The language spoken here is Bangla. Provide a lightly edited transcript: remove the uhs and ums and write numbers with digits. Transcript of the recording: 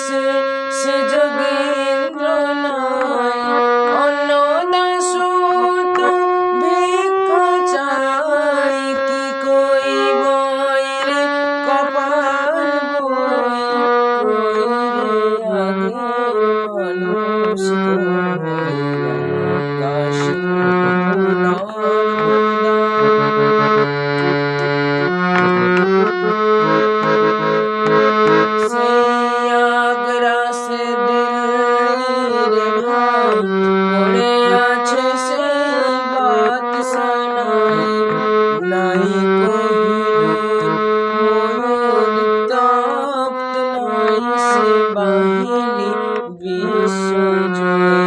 দাসে সে যোগেন্দ্র নয়, অন্নদাসুত ভিক্ষা চাই, কি কইব রে কপাল বই, কই রে আগের মানুষ কইরা কাশী নাই কহিলেন ময়ূর তপ্ত নাই সে বাহিনী বিশ্বজয়।